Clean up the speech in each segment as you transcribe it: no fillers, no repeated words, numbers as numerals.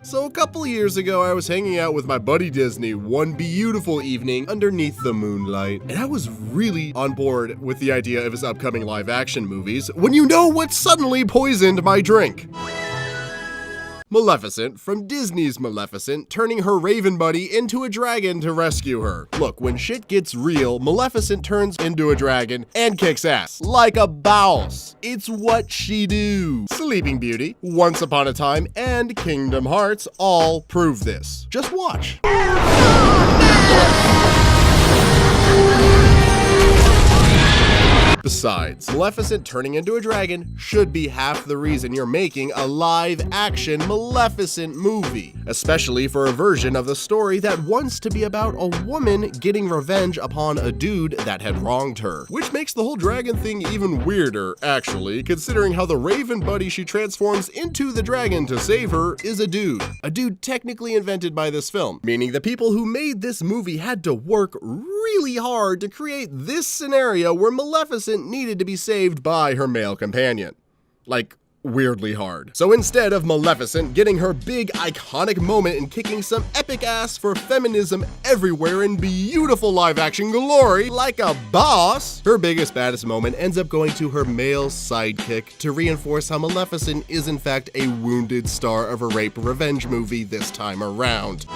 So a couple years ago, I was hanging out with my buddy Disney one beautiful evening underneath the moonlight, and I was really on board with the idea of his upcoming live-action movies when you know what suddenly poisoned my drink. Maleficent from Disney's Maleficent, turning her raven buddy into a dragon to rescue her. Look, when shit gets real, Maleficent turns into a dragon and kicks ass. Like a boss. It's what she do. Sleeping Beauty, Once Upon a Time, and Kingdom Hearts all prove this. Just watch. Besides, Maleficent turning into a dragon should be half the reason you're making a live-action Maleficent movie, especially for a version of the story that wants to be about a woman getting revenge upon a dude that had wronged her. Which makes the whole dragon thing even weirder, actually, considering how the raven buddy she transforms into the dragon to save her is a dude. A dude technically invented by this film, meaning the people who made this movie had to work really hard to create this scenario where Maleficent needed to be saved by her male companion. Like, weirdly hard. So instead of Maleficent getting her big iconic moment and kicking some epic ass for feminism everywhere in beautiful live action glory like a boss, her biggest baddest moment ends up going to her male sidekick to reinforce how Maleficent is in fact a wounded star of a rape revenge movie this time around.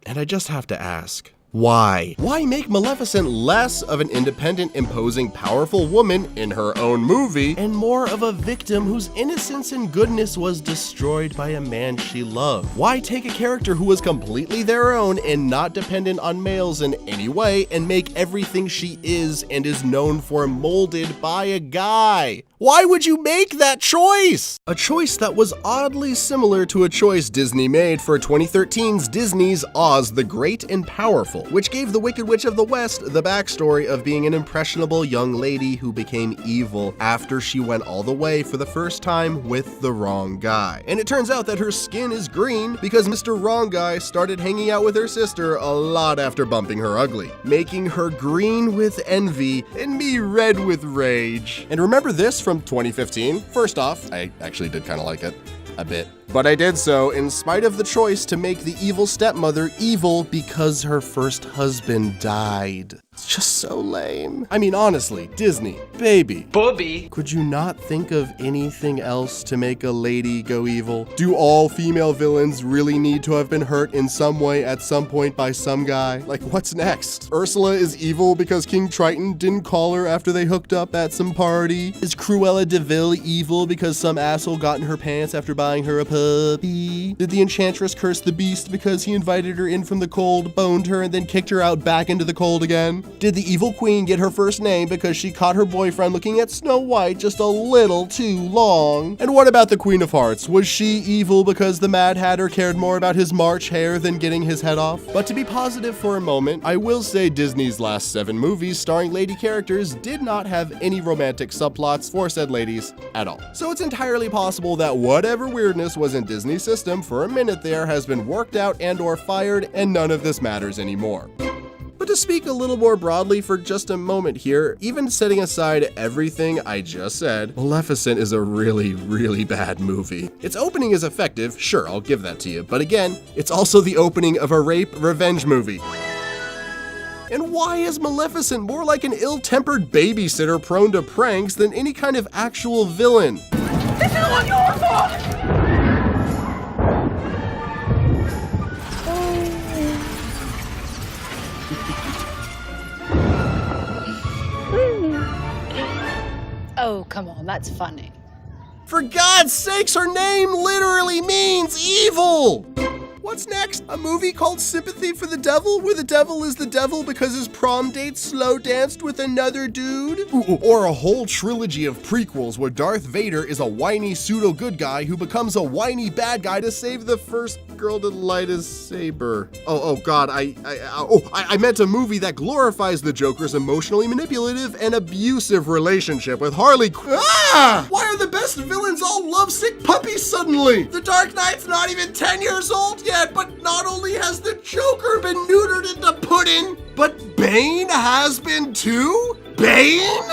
And I just have to ask, why? Why make Maleficent less of an independent, imposing, powerful woman in her own movie and more of a victim whose innocence and goodness was destroyed by a man she loved? Why take a character who was completely their own and not dependent on males in any way and make everything she is and is known for molded by a guy? Why would you make that choice? A choice that was oddly similar to a choice Disney made for 2013's Disney's Oz the Great and Powerful, which gave the Wicked Witch of the West the backstory of being an impressionable young lady who became evil after she went all the way for the first time with the wrong guy. And it turns out that her skin is green because Mr. Wrong Guy started hanging out with her sister a lot after bumping her ugly, making her green with envy and me red with rage. And remember this from 2015? First off, I actually did kind of like it. A bit. But I did so in spite of the choice to make the evil stepmother evil because her first husband died. It's just so lame. I mean, honestly, Disney, baby. Bobby. Could you not think of anything else to make a lady go evil? Do all female villains really need to have been hurt in some way at some point by some guy? Like, what's next? Ursula is evil because King Triton didn't call her after they hooked up at some party? Is Cruella de Vil evil because some asshole got in her pants after buying her a puppy? Did the Enchantress curse the beast because he invited her in from the cold, boned her, and then kicked her out back into the cold again? Did the evil queen get her first name because she caught her boyfriend looking at Snow White just a little too long? And what about the Queen of Hearts? Was she evil because the Mad Hatter cared more about his March hare than getting his head off? But to be positive for a moment, I will say Disney's last 7 movies starring lady characters did not have any romantic subplots for said ladies at all. So it's entirely possible that whatever weirdness was in Disney's system for a minute there has been worked out and or fired, and none of this matters anymore. But to speak a little more broadly for just a moment here, even setting aside everything I just said, Maleficent is a really, really bad movie. Its opening is effective, sure, I'll give that to you, but again, it's also the opening of a rape revenge movie. And why is Maleficent more like an ill-tempered babysitter prone to pranks than any kind of actual villain? This is all your fault! Oh, come on, that's funny. For God's sakes, her name literally means evil! What's next? A movie called Sympathy for the Devil, where the devil is the devil because his prom date slow danced with another dude? Or a whole trilogy of prequels where Darth Vader is a whiny pseudo-good guy who becomes a whiny bad guy to save the first girl to light his saber. Oh God, I meant a movie that glorifies the Joker's emotionally manipulative and abusive relationship with Harley Quinn. Ah! Why are the best villains all lovesick puppies suddenly? The Dark Knight's not even 10 years old yet, but not only has the Joker been neutered into pudding, but Bane has been too? Bane?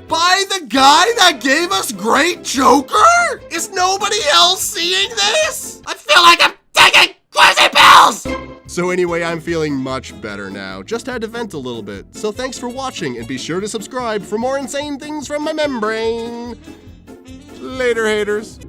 By the guy that gave us Great Joker? Is nobody else seeing this? I feel like I'm taking crazy pills! So anyway, I'm feeling much better now. Just had to vent a little bit. So thanks for watching, and be sure to subscribe for more insane things from my membrane. Later, haters.